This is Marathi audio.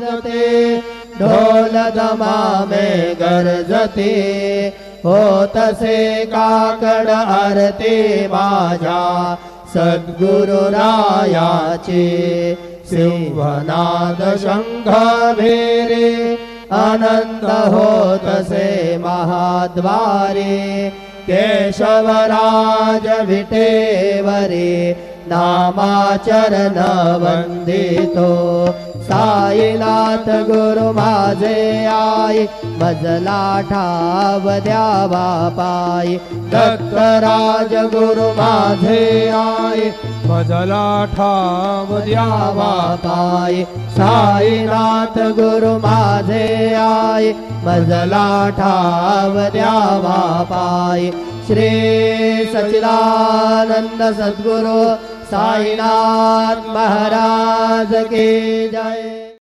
वाजते ढोल दमामे गरजते होतसे काकड आरती माझ्या सद्गुरुरायाचे सिंहनाद शंख भेरे आनंद होतसे महाद्वारे केशवराज विटेवरे नामाचरण वंदितो साईनाथ गुरु माझे आई मजला ठाव द्यावा पायी दत्तराज गुरु माझे आई मजला ठाव द्यावा पायी साईनाथ गुरु माझे आई मजला ठाव द्यावा पायी श्री सच्चिदानंद सद्गुरु साईनाथ महाराज की जय।